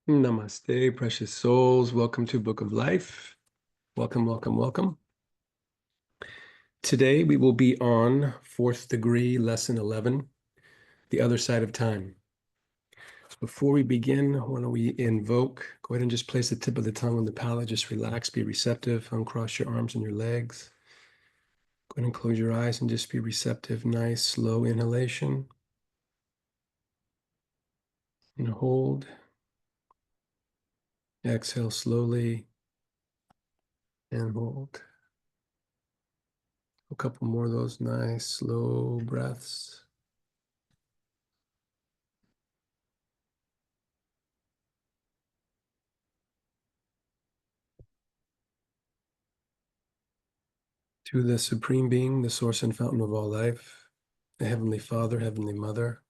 Namaste, precious souls. Welcome to Book of Life. Welcome, welcome, welcome. Today we will be on fourth degree, lesson 11, the other side of time. So before we begin, why don't we invoke? Go ahead and just place the tip of the tongue on the palate. Just relax, be receptive. Uncross your arms and your legs. Go ahead and close your eyes and just be receptive. Nice, slow inhalation. And hold. Exhale slowly and hold. A couple more of those nice, slow breaths. To the Supreme Being, the source and fountain of all life, the Heavenly Father, Heavenly Mother,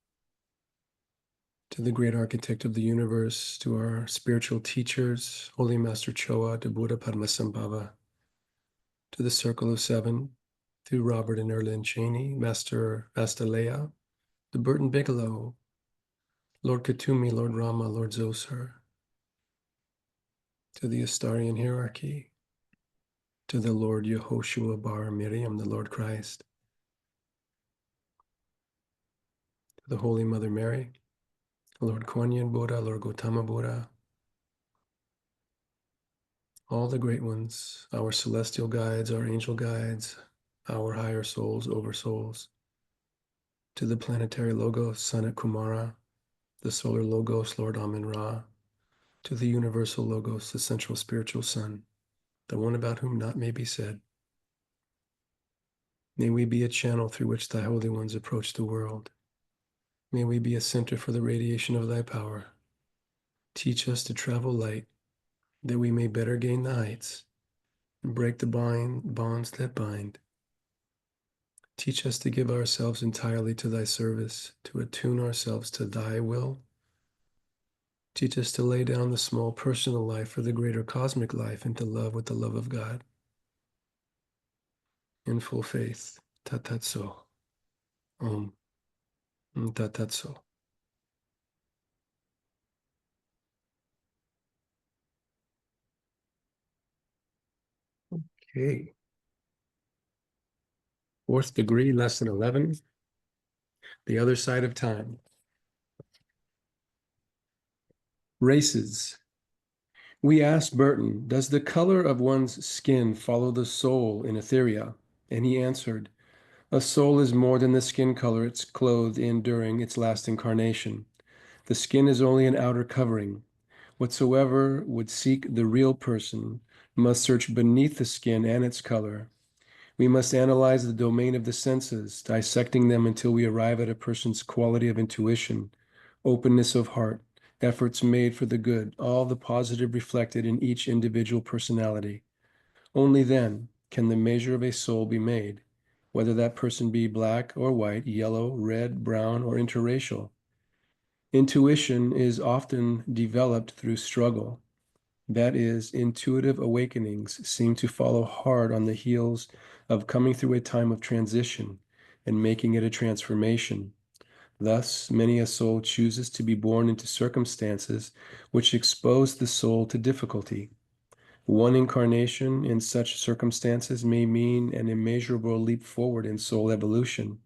to the great architect of the universe, to our spiritual teachers, Holy Master Choa, to Buddha Padmasambhava, to the Circle of Seven, to Robert and Earlyne Chaney, Master Vastalaya, to Burton Bigelow, Lord Kuthumi, Lord Rama, Lord Zoser, to the Astarian hierarchy, to the Lord Yehoshua Bar Miriam, the Lord Christ, to the Holy Mother Mary, Lord Kuan Yin Buddha, Lord Gautama Buddha, all the great ones, our celestial guides, our angel guides, our higher souls, oversouls, to the planetary logos, Sanat Kumara, the solar logos, Lord Amun Ra, to the universal logos, the central spiritual sun, the one about whom naught may be said. May we be a channel through which thy holy ones approach the world. May we be a center for the radiation of thy power. Teach us to travel light, that we may better gain the heights and break the bonds that bind. Teach us to give ourselves entirely to thy service, to attune ourselves to thy will. Teach us to lay down the small personal life for the greater cosmic life and to love with the love of God. In full faith. Tat tat so. Om. Tat tat so. Okay. Fourth degree, lesson 11. The other side of time. Races. We asked Burton, does the color of one's skin follow the soul in Etheria? And he answered, a soul is more than the skin color it's clothed in during its last incarnation. The skin is only an outer covering. Whatsoever would seek the real person must search beneath the skin and its color. We must analyze the domain of the senses, dissecting them until we arrive at a person's quality of intuition, openness of heart, efforts made for the good, all the positive reflected in each individual personality. Only then can the measure of a soul be made, whether that person be black or white, yellow, red, brown, or interracial. Intuition is often developed through struggle. That is, intuitive awakenings seem to follow hard on the heels of coming through a time of transition and making it a transformation. Thus, many a soul chooses to be born into circumstances which expose the soul to difficulty. One incarnation in such circumstances may mean an immeasurable leap forward in soul evolution,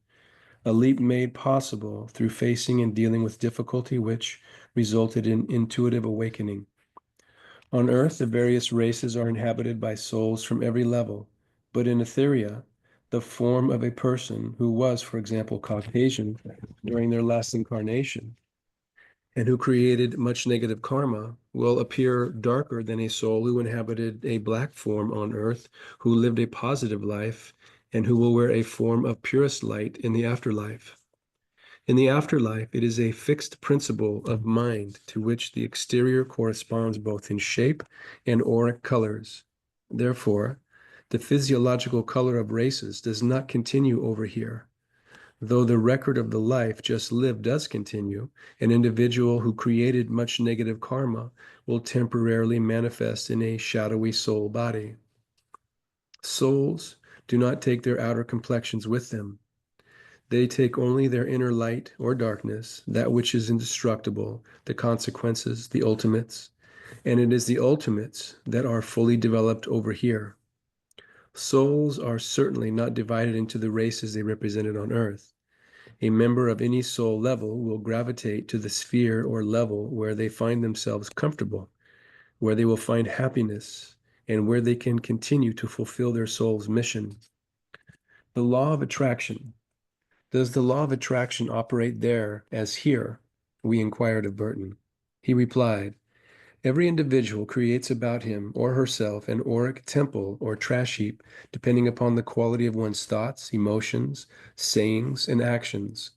a leap made possible through facing and dealing with difficulty which resulted in intuitive awakening. On Earth, the various races are inhabited by souls from every level, but in Etheria, the form of a person who was, for example, Caucasian during their last incarnation, and who created much negative karma, will appear darker than a soul who inhabited a black form on Earth, who lived a positive life, and who will wear a form of purest light in the afterlife. In the afterlife, it is a fixed principle of mind to which the exterior corresponds both in shape and auric colors. Therefore, the physiological color of races does not continue over here. Though the record of the life just lived does continue, an individual who created much negative karma will temporarily manifest in a shadowy soul body. Souls do not take their outer complexions with them. They take only their inner light or darkness, that which is indestructible, the consequences, the ultimates, and it is the ultimates that are fully developed over here. Souls are certainly not divided into the races they represented on earth. A member of any soul level will gravitate to the sphere or level where they find themselves comfortable, where they will find happiness, and where they can continue to fulfill their soul's mission. The law of attraction. Does the law of attraction operate there as here? We inquired of Burton. He replied, every individual creates about him or herself an auric temple or trash heap, depending upon the quality of one's thoughts, emotions, sayings, and actions.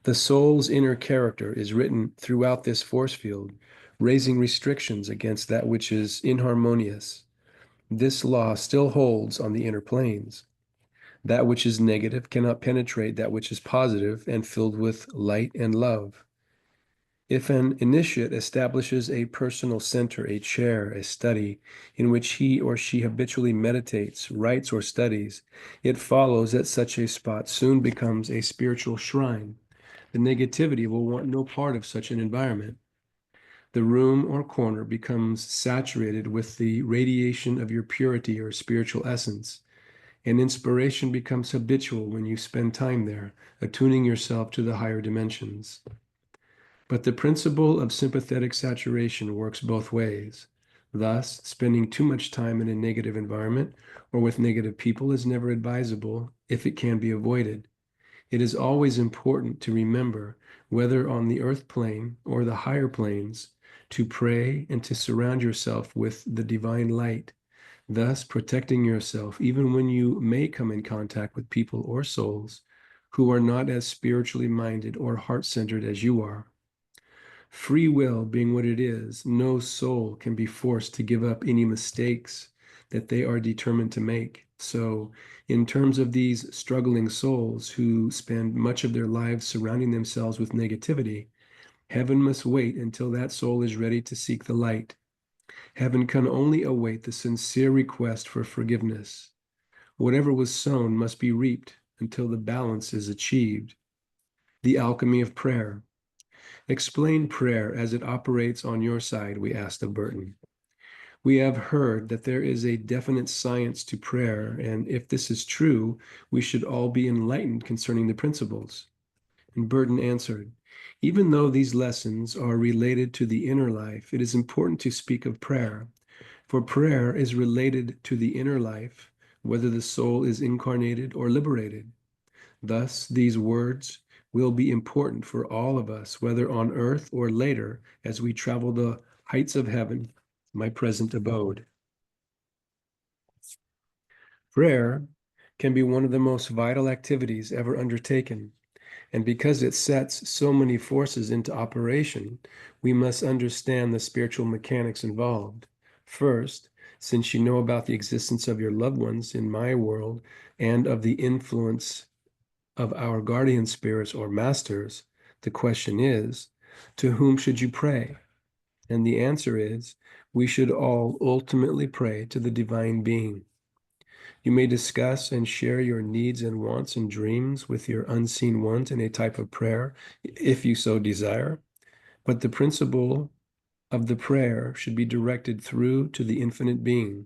The soul's inner character is written throughout this force field, raising restrictions against that which is inharmonious. This law still holds on the inner planes. That which is negative cannot penetrate that which is positive and filled with light and love. If an initiate establishes a personal center, a chair, a study, in which he or she habitually meditates, writes, or studies, it follows that such a spot soon becomes a spiritual shrine. The negativity will want no part of such an environment. The room or corner becomes saturated with the radiation of your purity or spiritual essence, and inspiration becomes habitual when you spend time there, attuning yourself to the higher dimensions. But the principle of sympathetic saturation works both ways. Thus, spending too much time in a negative environment or with negative people is never advisable if it can be avoided. It is always important to remember, whether on the earth plane or the higher planes, to pray and to surround yourself with the divine light, thus protecting yourself even when you may come in contact with people or souls who are not as spiritually minded or heart-centered as you are. Free will being what it is, no soul can be forced to give up any mistakes that they are determined to make. So, in terms of these struggling souls who spend much of their lives surrounding themselves with negativity, heaven must wait until that soul is ready to seek the light. Heaven can only await the sincere request for forgiveness. Whatever was sown must be reaped until the balance is achieved. The alchemy of prayer. Explain prayer as it operates on your side, we asked of Burton. We have heard that there is a definite science to prayer, and if this is true, we should all be enlightened concerning the principles. And Burton answered, even though these lessons are related to the inner life, it is important to speak of prayer, for prayer is related to the inner life, whether the soul is incarnated or liberated. Thus, these words will be important for all of us, whether on earth or later, as we travel the heights of heaven, my present abode. Prayer can be one of the most vital activities ever undertaken, and because it sets so many forces into operation, we must understand the spiritual mechanics involved. First, since you know about the existence of your loved ones in my world and of the influence of our guardian spirits or masters, the question is, to whom should you pray? And the answer is, we should all ultimately pray to the divine being. You may discuss and share your needs and wants and dreams with your unseen ones in a type of prayer, if you so desire, but the principle of the prayer should be directed through to the infinite being,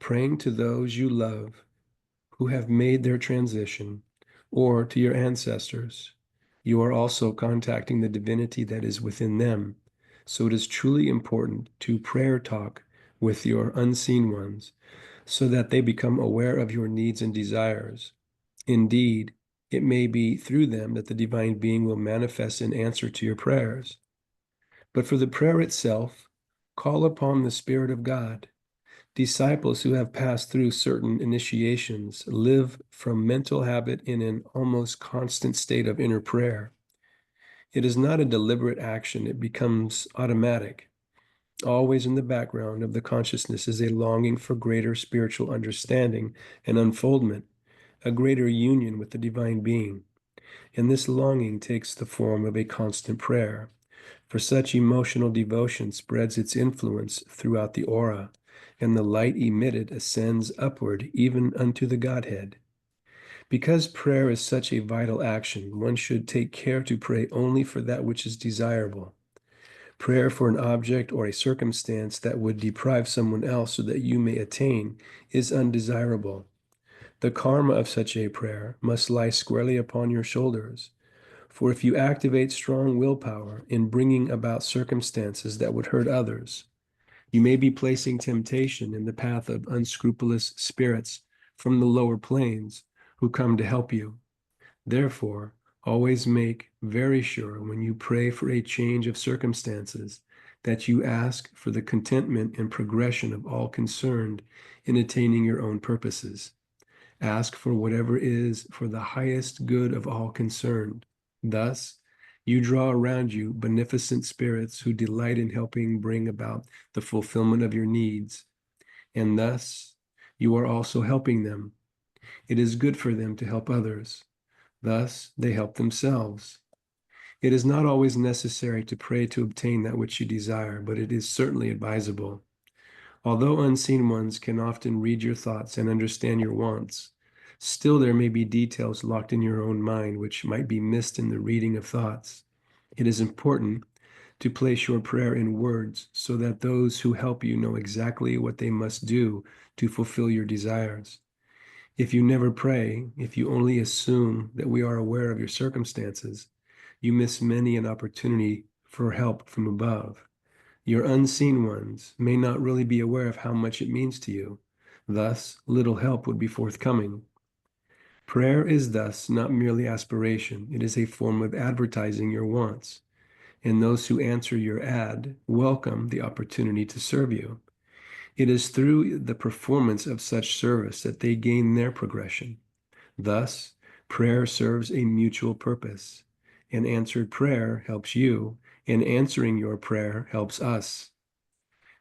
praying to those you love who have made their transition, or to your ancestors. You are also contacting the divinity that is within them. So it is truly important to prayer talk with your unseen ones so that they become aware of your needs and desires. Indeed, it may be through them that the divine being will manifest in answer to your prayers. But for the prayer itself, call upon the Spirit of God. Disciples who have passed through certain initiations live from mental habit in an almost constant state of inner prayer. It is not a deliberate action, it becomes automatic. Always in the background of the consciousness is a longing for greater spiritual understanding and unfoldment, a greater union with the divine being. And this longing takes the form of a constant prayer, for such emotional devotion spreads its influence throughout the aura, and the light emitted ascends upward even unto the Godhead. Because prayer is such a vital action, one should take care to pray only for that which is desirable. Prayer for an object or a circumstance that would deprive someone else so that you may attain is undesirable. The karma of such a prayer must lie squarely upon your shoulders. For if you activate strong willpower in bringing about circumstances that would hurt others, you may be placing temptation in the path of unscrupulous spirits from the lower planes who come to help you. Therefore, always make very sure when you pray for a change of circumstances that you ask for the contentment and progression of all concerned in attaining your own purposes. Ask for whatever is for the highest good of all concerned. Thus, you draw around you beneficent spirits who delight in helping bring about the fulfillment of your needs, and thus you are also helping them. It is good for them to help others. Thus, they help themselves. It is not always necessary to pray to obtain that which you desire, but it is certainly advisable. Although unseen ones can often read your thoughts and understand your wants, still there may be details locked in your own mind which might be missed in the reading of thoughts. It is important to place your prayer in words so that those who help you know exactly what they must do to fulfill your desires. If you never pray, if you only assume that we are aware of your circumstances, you miss many an opportunity for help from above. Your unseen ones may not really be aware of how much it means to you. Thus, little help would be forthcoming. Prayer is thus not merely aspiration, it is a form of advertising your wants. And those who answer your ad welcome the opportunity to serve you. It is through the performance of such service that they gain their progression. Thus, prayer serves a mutual purpose. An answered prayer helps you, and answering your prayer helps us.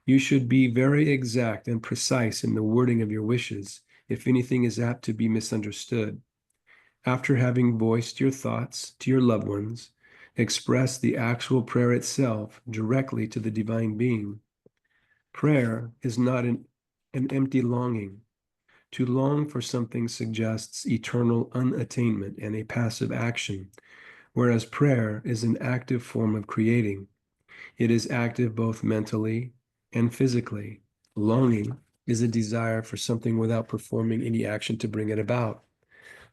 You should be very exact and precise in the wording of your wishes if anything is apt to be misunderstood. After having voiced your thoughts to your loved ones, express the actual prayer itself directly to the divine being. Prayer is not an empty longing. To long for something suggests eternal unattainment and a passive action, whereas prayer is an active form of creating. It is active both mentally and physically. Longing is a desire for something without performing any action to bring it about.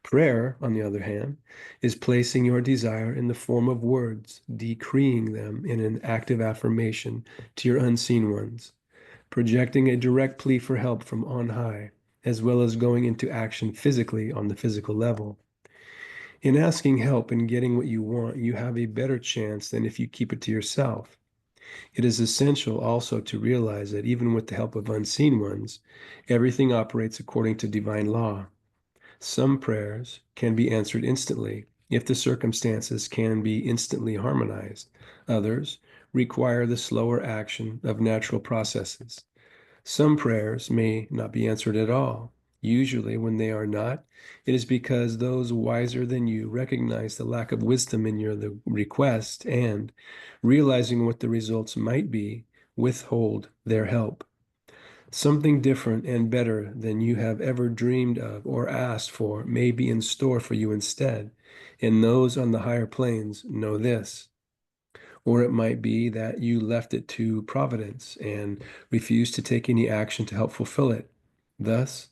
Prayer, on the other hand, is placing your desire in the form of words, decreeing them in an active affirmation to your unseen ones, projecting a direct plea for help from on high, as well as going into action physically on the physical level. In asking help and getting what you want, you have a better chance than if you keep it to yourself. It is essential also to realize that even with the help of unseen ones, everything operates according to divine law. Some prayers can be answered instantly if the circumstances can be instantly harmonized. Others require the slower action of natural processes. Some prayers may not be answered at all. Usually, when they are not, it is because those wiser than you recognize the lack of wisdom in the request and, realizing what the results might be, withhold their help. Something different and better than you have ever dreamed of or asked for may be in store for you instead, and those on the higher planes know this. Or it might be that you left it to Providence and refused to take any action to help fulfill it. Thus,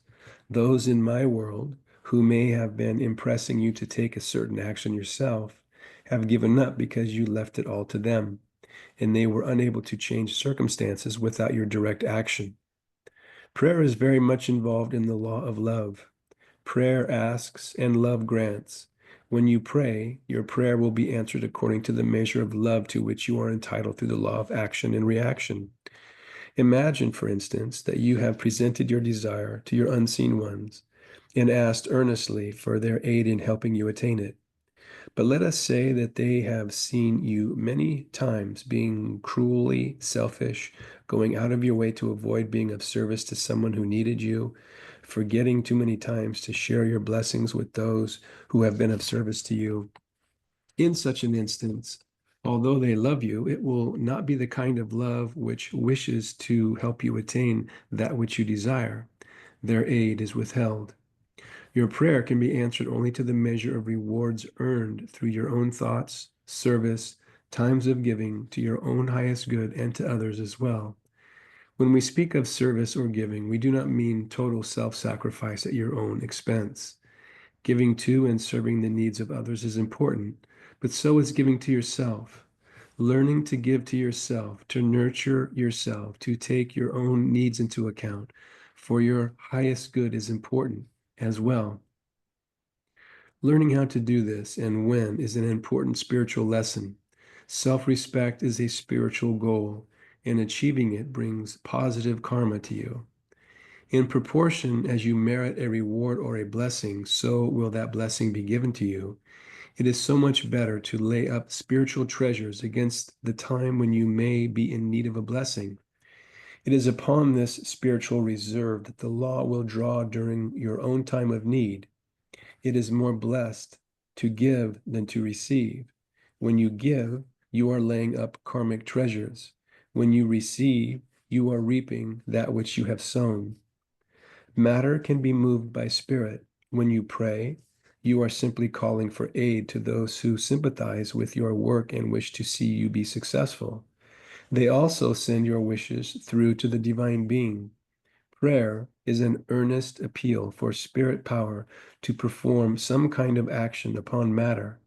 those in my world who may have been impressing you to take a certain action yourself have given up because you left it all to them, and they were unable to change circumstances without your direct action. Prayer is very much involved in the law of love. Prayer asks and love grants. When you pray, your prayer will be answered according to the measure of love to which you are entitled through the law of action and reaction. Imagine, for instance, that you have presented your desire to your unseen ones and asked earnestly for their aid in helping you attain it. But let us say that they have seen you many times being cruelly selfish, going out of your way to avoid being of service to someone who needed you, forgetting too many times to share your blessings with those who have been of service to you. In such an instance, although they love you, it will not be the kind of love which wishes to help you attain that which you desire. Their aid is withheld. Your prayer can be answered only to the measure of rewards earned through your own thoughts, service, times of giving to your own highest good and to others as well. When we speak of service or giving, we do not mean total self-sacrifice at your own expense. Giving to and serving the needs of others is important, but so is giving to yourself. Learning to give to yourself, to nurture yourself, to take your own needs into account for your highest good is important as well. Learning how to do this and when is an important spiritual lesson. Self-respect is a spiritual goal, and achieving it brings positive karma to you. In proportion as you merit a reward or a blessing, so will that blessing be given to you. It is so much better to lay up spiritual treasures against the time when you may be in need of a blessing. It is upon this spiritual reserve that the law will draw during your own time of need. It is more blessed to give than to receive. When you give, you are laying up karmic treasures. When you receive, you are reaping that which you have sown. Matter can be moved by spirit. When you pray, you are simply calling for aid to those who sympathize with your work and wish to see you be successful. They also send your wishes through to the divine being. Prayer is an earnest appeal for spirit power to perform some kind of action upon matter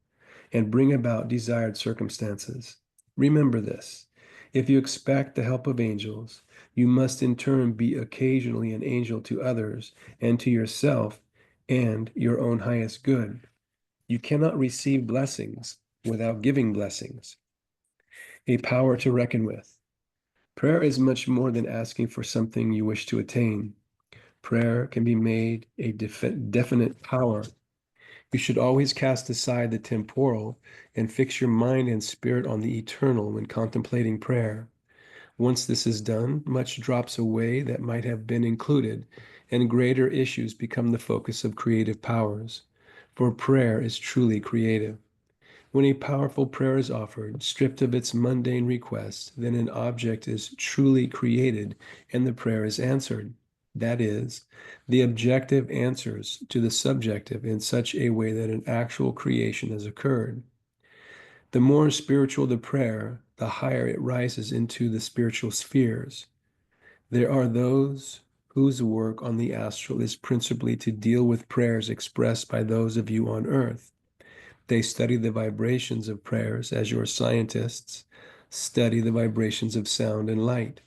and bring about desired circumstances. Remember this. If you expect the help of angels, you must in turn be occasionally an angel to others and to yourself and your own highest good. You cannot receive blessings without giving blessings, a power to reckon with. Prayer is much more than asking for something you wish to attain. Prayer can be made a definite power. You should always cast aside the temporal and fix your mind and spirit on the eternal when contemplating prayer. Once this is done, much drops away that might have been included, and greater issues become the focus of creative powers. For prayer is truly creative. When a powerful prayer is offered, stripped of its mundane request, then an object is truly created and the prayer is answered. That is, the objective answers to the subjective in such a way that an actual creation has occurred. The more spiritual the prayer, the higher it rises into the spiritual spheres. There are those whose work on the astral is principally to deal with prayers expressed by those of you on earth. They study the vibrations of prayers as your scientists study the vibrations of sound and light.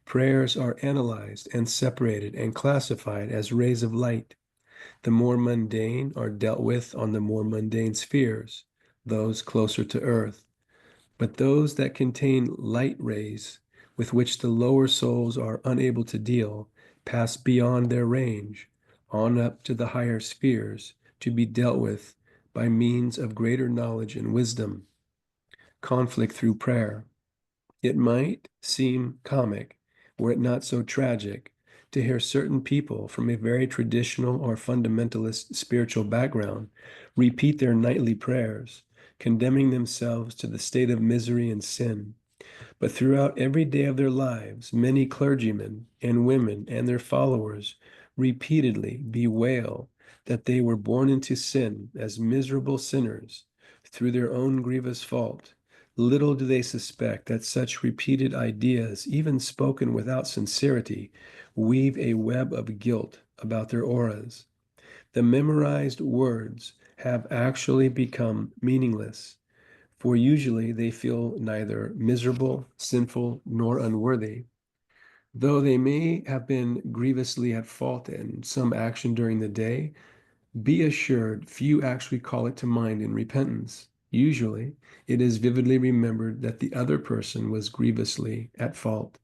Prayers are analyzed and separated and classified as rays of light. The more mundane are dealt with on the more mundane spheres, those closer to earth. But those that contain light rays with which the lower souls are unable to deal pass beyond their range, on up to the higher spheres, to be dealt with by means of greater knowledge and wisdom. Conflict through prayer. It might seem comic, were it not so tragic, to hear certain people from a very traditional or fundamentalist spiritual background repeat their nightly prayers, condemning themselves to the state of misery and sin. But throughout every day of their lives, many clergymen and women and their followers repeatedly bewail that they were born into sin as miserable sinners through their own grievous fault. Little do they suspect that such repeated ideas, even spoken without sincerity, weave a web of guilt about their auras. The memorized words have actually become meaningless, for usually they feel neither miserable, sinful, nor unworthy. Though they may have been grievously at fault in some action during the day, be assured few actually call it to mind in repentance. Usually, it is vividly remembered that the other person was grievously at fault.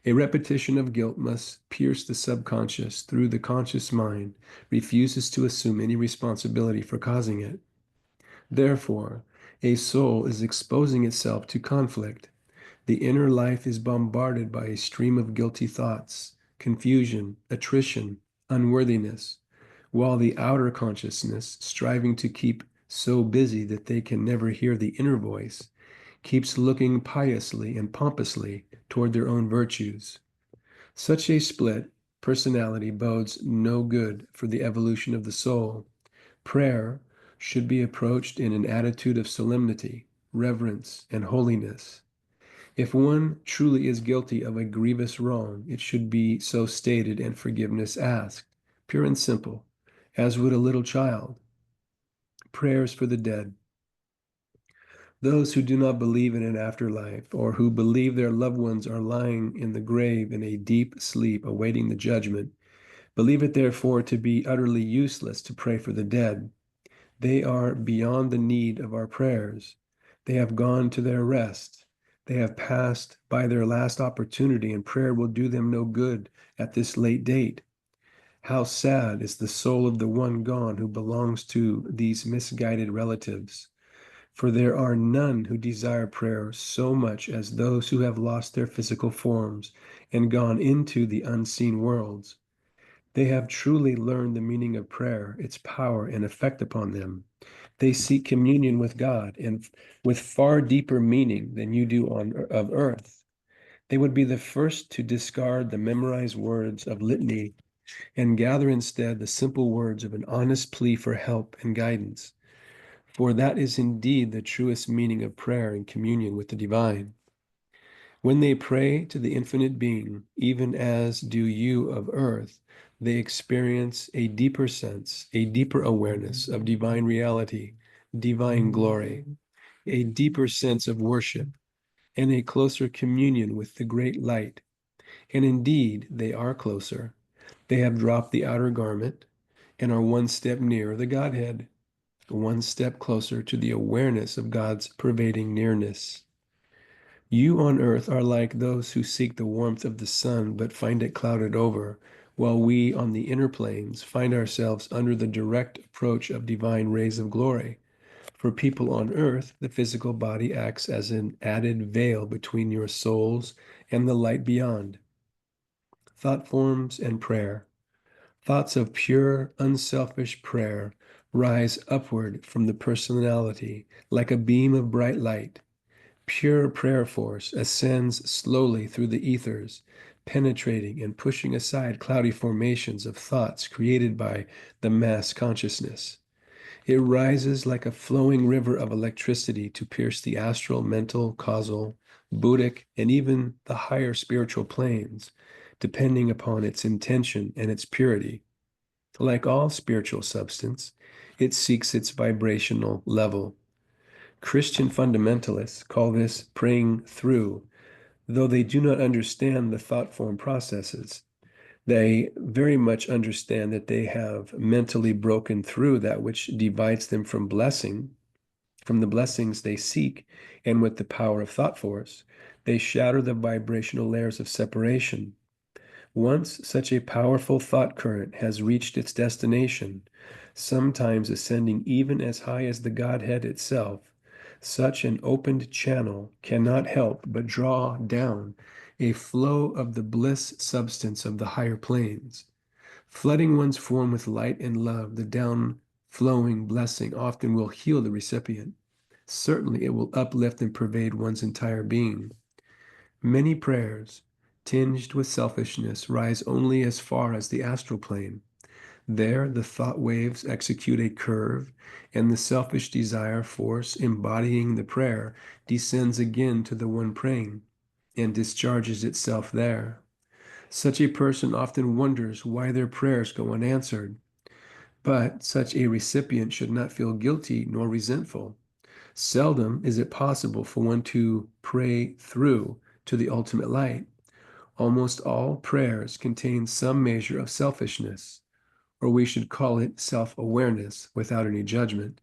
A repetition of guilt must pierce the subconscious through the conscious mind, refuses to assume any responsibility for causing it. Therefore, a soul is exposing itself to conflict. The inner life is bombarded by a stream of guilty thoughts, confusion, attrition, unworthiness, while the outer consciousness, striving to keep so busy that they can never hear the inner voice, keeps looking piously and pompously toward their own virtues. Such a split personality bodes no good for the evolution of the soul. Prayer should be approached in an attitude of solemnity, reverence, and holiness. If one truly is guilty of a grievous wrong, it should be so stated and forgiveness asked, pure and simple, as would a little child. Prayers for the dead. Those who do not believe in an afterlife, or who believe their loved ones are lying in the grave in a deep sleep awaiting the judgment, believe it therefore to be utterly useless to pray for the dead. They are beyond the need of our prayers. They have gone to their rest. They have passed by their last opportunity, and prayer will do them no good at this late date. How sad is the soul of the one gone who belongs to these misguided relatives. For there are none who desire prayer so much as those who have lost their physical forms and gone into the unseen worlds. They have truly learned the meaning of prayer, its power and effect upon them. They seek communion with God and with far deeper meaning than you do of earth. They would be the first to discard the memorized words of litany and gather instead the simple words of an honest plea for help and guidance. For that is indeed the truest meaning of prayer and communion with the divine. When they pray to the infinite being, even as do you of earth, they experience a deeper sense, a deeper awareness of divine reality, divine glory, a deeper sense of worship, and a closer communion with the great light. And indeed, they are closer. They have dropped the outer garment and are one step nearer the Godhead, one step closer to the awareness of God's pervading nearness. You on earth are like those who seek the warmth of the sun but find it clouded over, while we on the inner planes find ourselves under the direct approach of divine rays of glory. For people on earth, the physical body acts as an added veil between your souls and the light beyond. Thought forms and prayer. Thoughts of pure, unselfish prayer rise upward from the personality like a beam of bright light. Pure prayer force ascends slowly through the ethers, penetrating and pushing aside cloudy formations of thoughts created by the mass consciousness. It rises like a flowing river of electricity to pierce the astral, mental, causal, Buddhic, and even the higher spiritual planes, depending upon its intention and its purity. Like all spiritual substance, it seeks its vibrational level. Christian fundamentalists call this praying through, though they do not understand the thought form processes. They very much understand that they have mentally broken through that which divides them from from the blessings they seek, and with the power of thought force, they shatter the vibrational layers of separation. Once such a powerful thought current has reached its destination, sometimes ascending even as high as the Godhead itself, such an opened channel cannot help but draw down a flow of the bliss substance of the higher planes. Flooding one's form with light and love, the down-flowing blessing often will heal the recipient. Certainly it will uplift and pervade one's entire being. Many prayers, tinged with selfishness, rise only as far as the astral plane. There, the thought waves execute a curve, and the selfish desire force embodying the prayer descends again to the one praying and discharges itself there. Such a person often wonders why their prayers go unanswered, but such a recipient should not feel guilty nor resentful. Seldom is it possible for one to pray through to the ultimate light. Almost all prayers contain some measure of selfishness, or we should call it self-awareness without any judgment.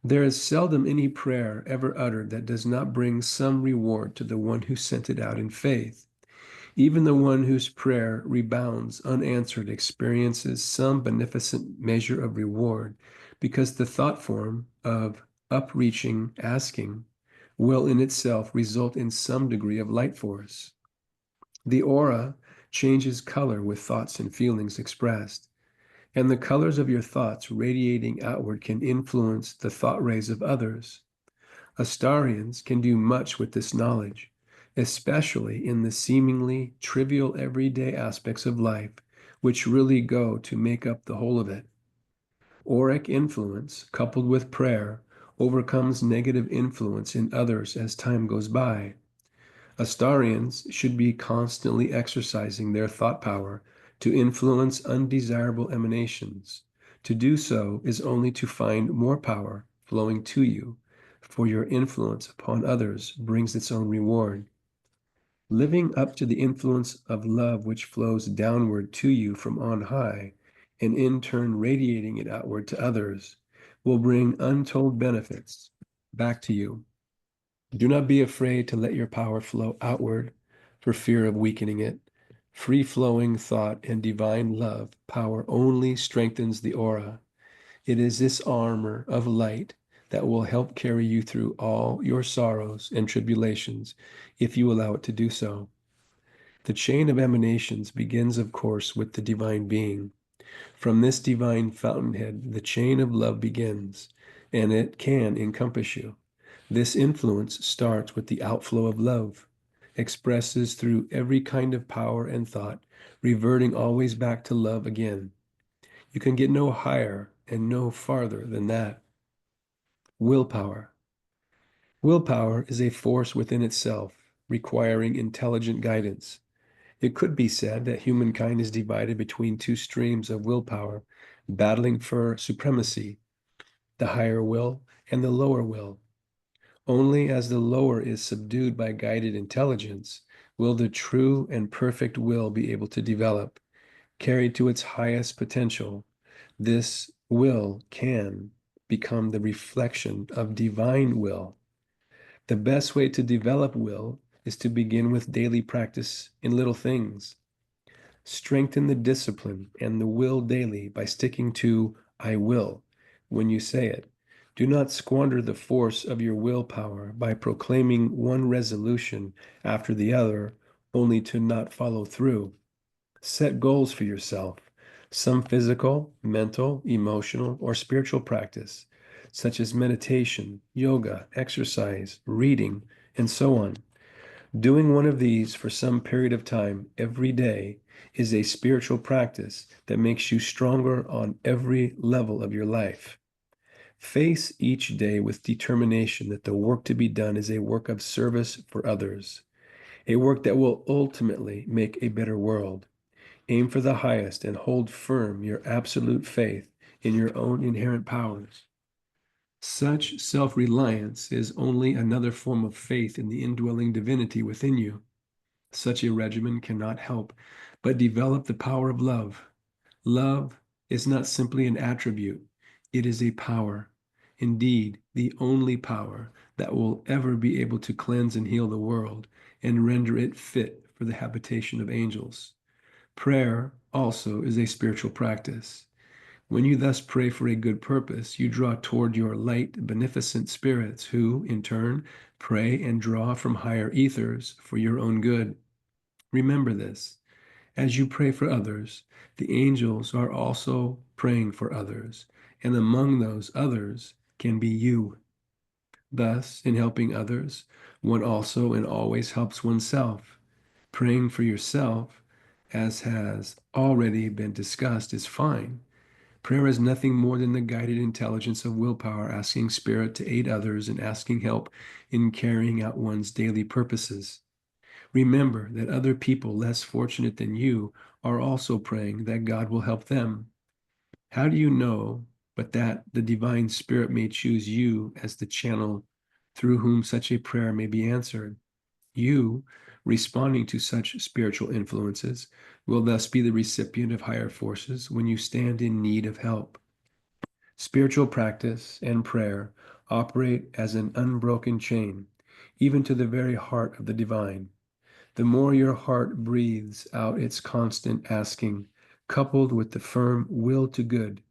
There is seldom any prayer ever uttered that does not bring some reward to the one who sent it out in faith. Even the one whose prayer rebounds unanswered experiences some beneficent measure of reward, because the thought form of upreaching, asking, will in itself result in some degree of light force. The aura changes color with thoughts and feelings expressed, and the colors of your thoughts radiating outward can influence the thought rays of others. Astarians can do much with this knowledge, especially in the seemingly trivial everyday aspects of life, which really go to make up the whole of it. Auric influence, coupled with prayer, overcomes negative influence in others as time goes by. Astarians should be constantly exercising their thought power to influence undesirable emanations. To do so is only to find more power flowing to you, for your influence upon others brings its own reward. Living up to the influence of love which flows downward to you from on high, and in turn radiating it outward to others, will bring untold benefits back to you. Do not be afraid to let your power flow outward for fear of weakening it. Free-flowing thought and divine love power only strengthens the aura. It is this armor of light that will help carry you through all your sorrows and tribulations if you allow it to do so. The chain of emanations begins, of course, with the divine being. From this divine fountainhead, the chain of love begins, and it can encompass you. This influence starts with the outflow of love, expresses through every kind of power and thought, reverting always back to love again. You can get no higher and no farther than that. Willpower. Willpower is a force within itself, requiring intelligent guidance. It could be said that humankind is divided between two streams of willpower, battling for supremacy, the higher will and the lower will. Only as the lower is subdued by guided intelligence will the true and perfect will be able to develop. Carried to its highest potential, this will can become the reflection of divine will. The best way to develop will is to begin with daily practice in little things. Strengthen the discipline and the will daily by sticking to I will when you say it. Do not squander the force of your willpower by proclaiming one resolution after the other, only to not follow through. Set goals for yourself, some physical, mental, emotional, or spiritual practice, such as meditation, yoga, exercise, reading, and so on. Doing one of these for some period of time every day is a spiritual practice that makes you stronger on every level of your life. Face each day with determination that the work to be done is a work of service for others, a work that will ultimately make a better world. Aim for the highest and hold firm your absolute faith in your own inherent powers. Such self-reliance is only another form of faith in the indwelling divinity within you. Such a regimen cannot help but develop the power of love. Love is not simply an attribute, it is a power. Indeed, the only power that will ever be able to cleanse and heal the world and render it fit for the habitation of angels. Prayer also is a spiritual practice. When you thus pray for a good purpose, you draw toward your light, beneficent spirits who, in turn, pray and draw from higher ethers for your own good. Remember this. As you pray for others, the angels are also praying for others, and among those others can be you. Thus, in helping others, one also and always helps oneself. Praying for yourself, as has already been discussed, is fine. Prayer is nothing more than the guided intelligence of willpower, asking spirit to aid others and asking help in carrying out one's daily purposes. Remember that other people less fortunate than you are also praying that God will help them. How do you know but that the divine spirit may choose you as the channel through whom such a prayer may be answered? You, responding to such spiritual influences, will thus be the recipient of higher forces when you stand in need of help. Spiritual practice and prayer operate as an unbroken chain, even to the very heart of the divine. The more your heart breathes out its constant asking, coupled with the firm will to good,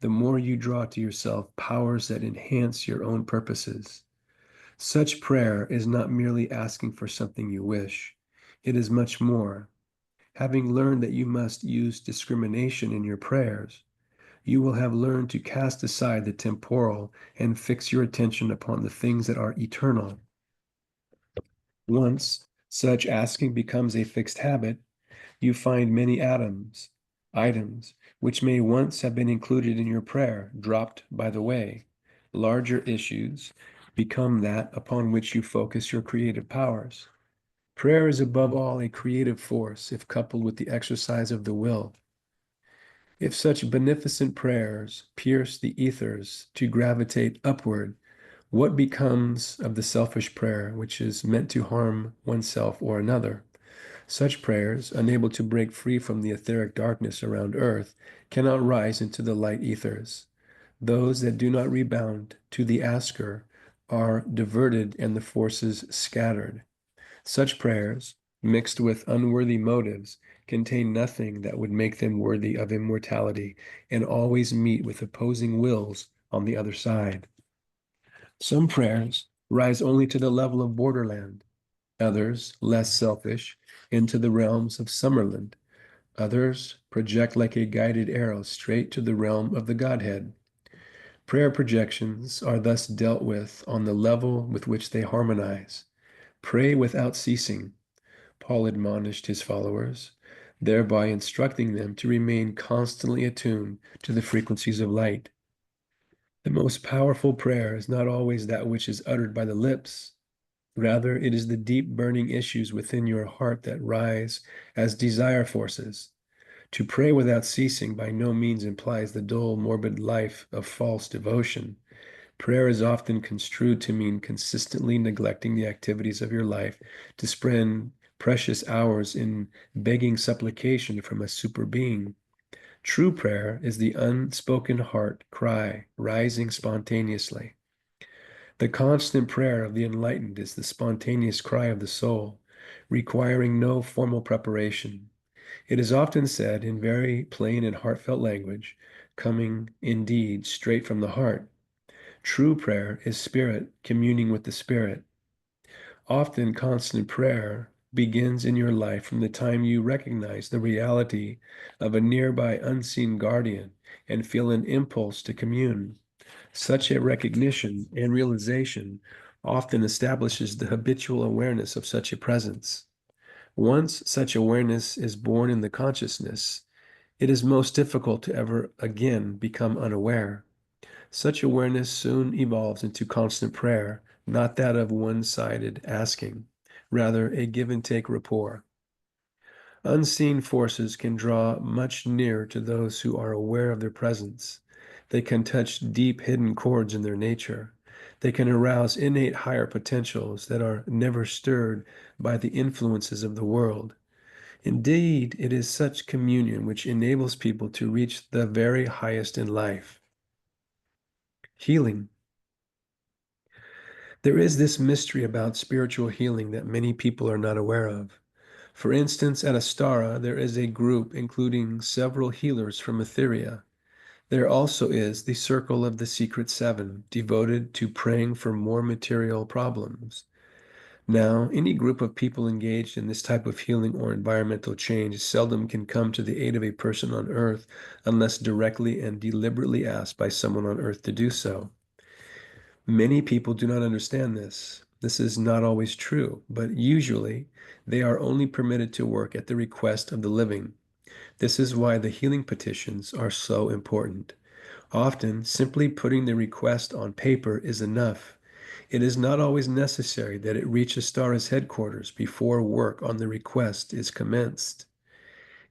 the more you draw to yourself powers that enhance your own purposes. Such prayer is not merely asking for something you wish. It is much more. Having learned that you must use discrimination in your prayers, you will have learned to cast aside the temporal and fix your attention upon the things that are eternal. Once such asking becomes a fixed habit, you find many atoms Items which may once have been included in your prayer dropped by the way. Larger issues become that upon which you focus your creative powers. Prayer is above all a creative force if coupled with the exercise of the will. If such beneficent prayers pierce the ethers to gravitate upward, what becomes of the selfish prayer which is meant to harm oneself or another? Such prayers, unable to break free from the etheric darkness around earth, cannot rise into the light ethers. Those that do not rebound to the asker are diverted and the forces scattered. Such prayers, mixed with unworthy motives, contain nothing that would make them worthy of immortality and always meet with opposing wills on the other side. Some prayers rise only to the level of borderland, others, less selfish, into the realms of Summerland. Others project like a guided arrow straight to the realm of the Godhead. Prayer projections are thus dealt with on the level with which they harmonize. Pray without ceasing, Paul admonished his followers, thereby instructing them to remain constantly attuned to the frequencies of light. The most powerful prayer is not always that which is uttered by the lips. Rather, it is the deep burning issues within your heart that rise as desire forces. To pray without ceasing by no means implies the dull, morbid life of false devotion. Prayer is often construed to mean consistently neglecting the activities of your life to spend precious hours in begging supplication from a super being. True prayer is the unspoken heart cry rising spontaneously. The constant prayer of the enlightened is the spontaneous cry of the soul, requiring no formal preparation. It is often said in very plain and heartfelt language, coming indeed straight from the heart. True prayer is spirit communing with the spirit. Often constant prayer begins in your life from the time you recognize the reality of a nearby unseen guardian and feel an impulse to commune. Such a recognition and realization often establishes the habitual awareness of such a presence. Once such awareness is born in the consciousness, it is most difficult to ever again become unaware. Such awareness soon evolves into constant prayer, not that of one-sided asking, rather a give and take rapport. Unseen forces can draw much nearer to those who are aware of their presence. They can touch deep hidden chords in their nature. They can arouse innate higher potentials that are never stirred by the influences of the world. Indeed, it is such communion which enables people to reach the very highest in life. Healing. There is this mystery about spiritual healing that many people are not aware of. For instance, at Astara, there is a group including several healers from Etheria. There also is the Circle of the Secret Seven, devoted to praying for more material problems. Now, any group of people engaged in this type of healing or environmental change seldom can come to the aid of a person on Earth unless directly and deliberately asked by someone on Earth to do so. Many people do not understand this. This is not always true, but usually they are only permitted to work at the request of the living. This is why the healing petitions are so important. Often, simply putting the request on paper is enough. It is not always necessary that it reach Astara's headquarters before work on the request is commenced.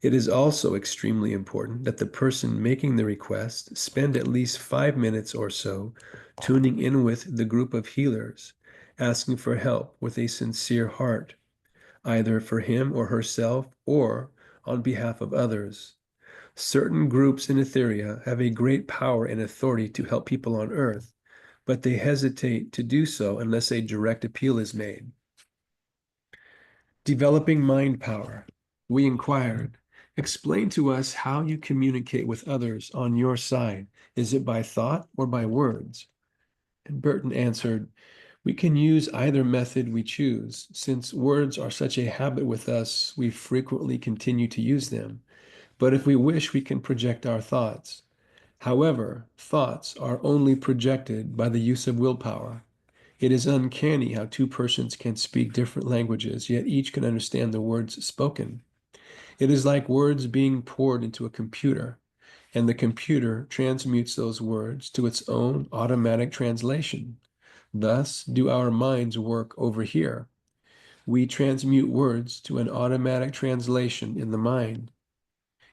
It is also extremely important that the person making the request spend at least 5 minutes or so tuning in with the group of healers, asking for help with a sincere heart, either for him or herself or on behalf of others. Certain groups in Etheria have a great power and authority to help people on Earth, but they hesitate to do so unless a direct appeal is made. Developing mind power. We inquired, explain to us how you communicate with others on your side. Is it by thought or by words? And Burton answered, we can use either method we choose. Since words are such a habit with us, we frequently continue to use them. But if we wish, we can project our thoughts. However, thoughts are only projected by the use of willpower. It is uncanny how two persons can speak different languages, yet each can understand the words spoken. It is like words being poured into a computer, and the computer transmutes those words to its own automatic translation. Thus do our minds work over here. We transmute words to an automatic translation in the mind.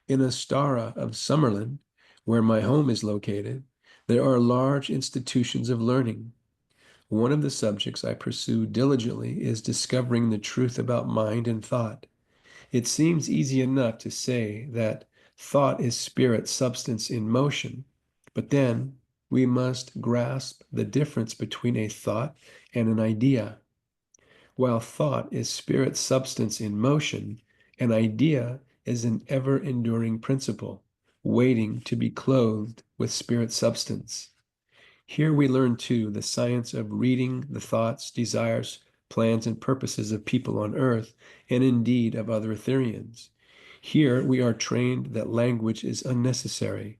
In Astara of Summerlin, where my home is located, there are large institutions of learning. One of the subjects I pursue diligently is discovering the truth about mind and thought. It seems easy enough to say that thought is spirit substance in motion, but then we must grasp the difference between a thought and an idea. While thought is spirit substance in motion, an idea is an ever-enduring principle, waiting to be clothed with spirit substance. Here we learn too the science of reading the thoughts, desires, plans, and purposes of people on earth, and indeed of other Etherians. Here we are trained that language is unnecessary.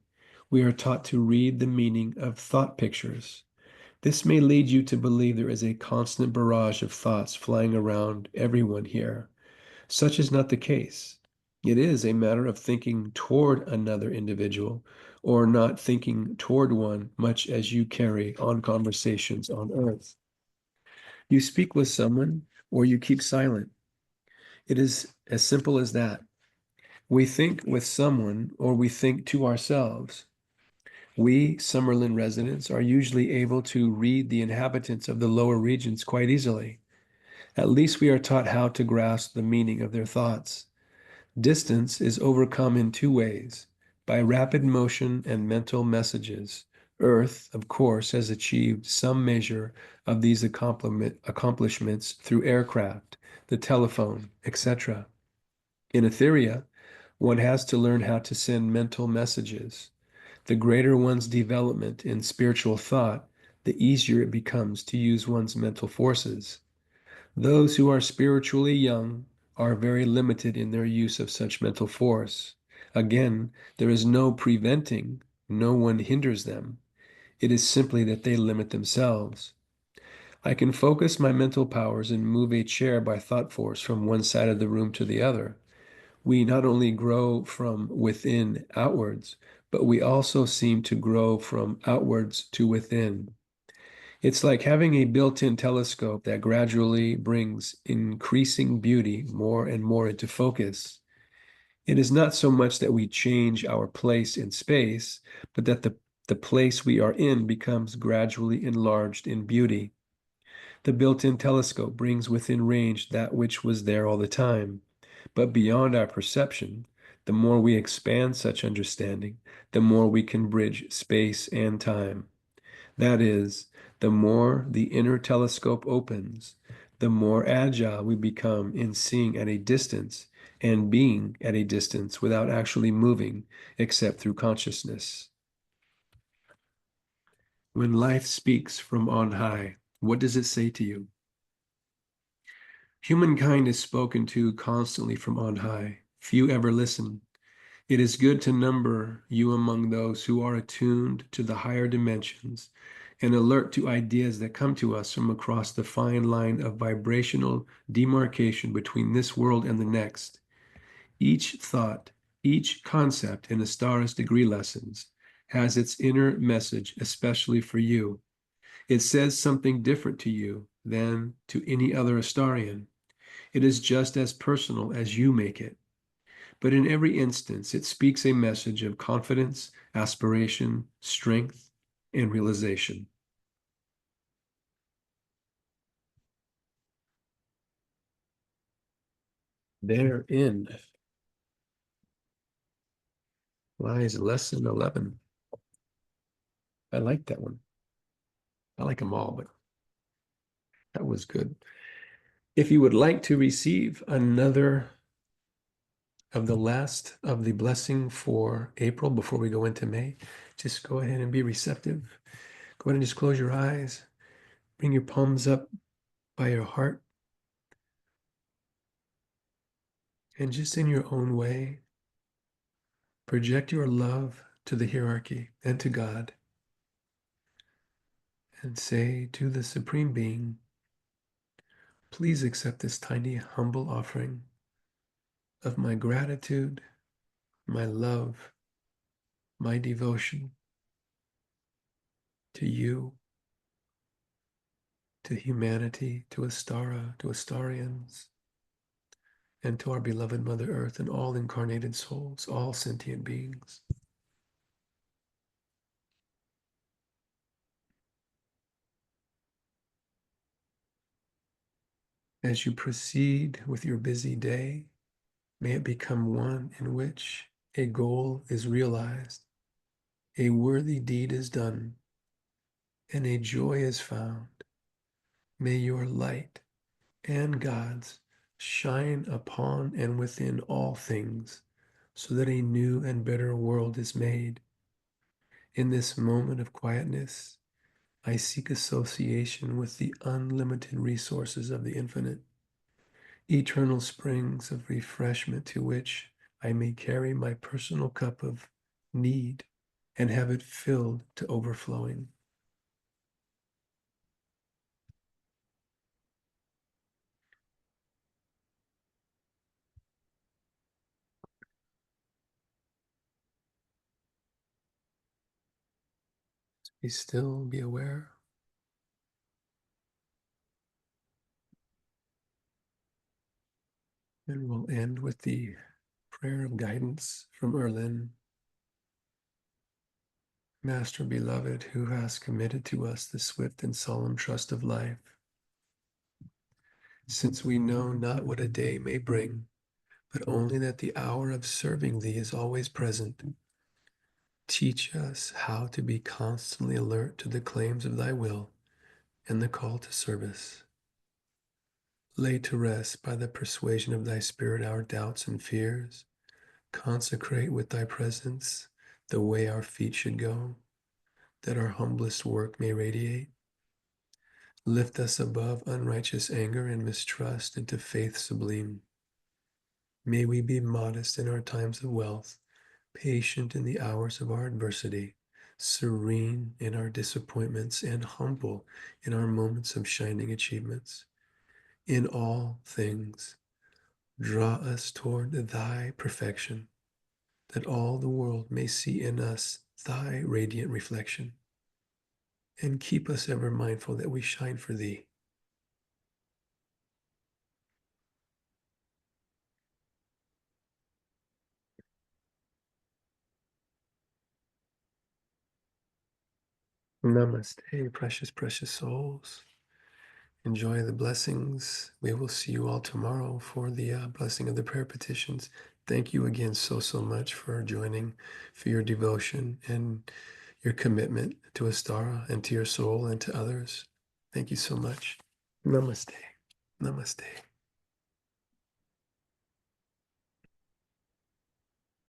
We are taught to read the meaning of thought pictures. This may lead you to believe there is a constant barrage of thoughts flying around everyone here. Such is not the case. It is a matter of thinking toward another individual or not thinking toward one, much as you carry on conversations on earth. You speak with someone or you keep silent. It is as simple as that. We think with someone or we think to ourselves. We, Summerlin residents, are usually able to read the inhabitants of the lower regions quite easily. At least we are taught how to grasp the meaning of their thoughts. Distance is overcome in two ways, by rapid motion and mental messages. Earth, of course, has achieved some measure of these accomplishments through aircraft, the telephone, etc. In Etheria, one has to learn how to send mental messages. The greater one's development in spiritual thought, the easier it becomes to use one's mental forces. Those who are spiritually young are very limited in their use of such mental force. Again, there is no preventing, no one hinders them. It is simply that they limit themselves. I can focus my mental powers and move a chair by thought force from one side of the room to the other. We not only grow from within outwards, but we also seem to grow from outwards to within. It's like having a built-in telescope that gradually brings increasing beauty more and more into focus. It is not so much that we change our place in space, but that the place we are in becomes gradually enlarged in beauty. The built-in telescope brings within range that which was there all the time. But beyond our perception, the more we expand such understanding, the more we can bridge space and time. That is, the more the inner telescope opens, the more agile we become in seeing at a distance and being at a distance without actually moving except through consciousness. When life speaks from on high, what does it say to you? Humankind is spoken to constantly from on high. Few ever listen. It is good to number you among those who are attuned to the higher dimensions and alert to ideas that come to us from across the fine line of vibrational demarcation between this world and the next. Each thought, each concept in Astara's degree lessons has its inner message especially for you. It says something different to you than to any other Astarian. It is just as personal as you make it. But in every instance, it speaks a message of confidence, aspiration, strength, and realization. Therein lies lesson 11. I like that one. I like them all, but that was good. If you would like to receive another of the last of the blessing for April before we go into May, just go ahead and be receptive. Go ahead and just close your eyes. Bring your palms up by your heart. And just in your own way, project your love to the hierarchy and to God. And say to the Supreme Being, please accept this tiny, humble offering of my gratitude, my love, my devotion to you, to humanity, to Astara, to Astarians, and to our beloved Mother Earth and all incarnated souls, all sentient beings. As you proceed with your busy day, may it become one in which a goal is realized, a worthy deed is done, and a joy is found. May your light and God's shine upon and within all things, so that a new and better world is made. In this moment of quietness, I seek association with the unlimited resources of the infinite, eternal springs of refreshment to which I may carry my personal cup of need and have it filled to overflowing. Be still, be aware. And we'll end with the prayer of guidance from Earlyne. Master beloved, who has committed to us the swift and solemn trust of life, since we know not what a day may bring, but only that the hour of serving thee is always present, teach us how to be constantly alert to the claims of thy will and the call to service. Lay to rest by the persuasion of thy Spirit our doubts and fears. Consecrate with thy presence the way our feet should go, that our humblest work may radiate. Lift us above unrighteous anger and mistrust into faith sublime. May we be modest in our times of wealth, patient in the hours of our adversity, serene in our disappointments, and humble in our moments of shining achievements. In all things, draw us toward thy perfection, that all the world may see in us thy radiant reflection, and keep us ever mindful that we shine for thee. Namaste, precious, precious souls. Enjoy the blessings. We will see you all tomorrow for the blessing of the prayer petitions. Thank you again so much for joining, for your devotion and your commitment to Astara and to your soul and to others. Thank you so much. Namaste. Namaste.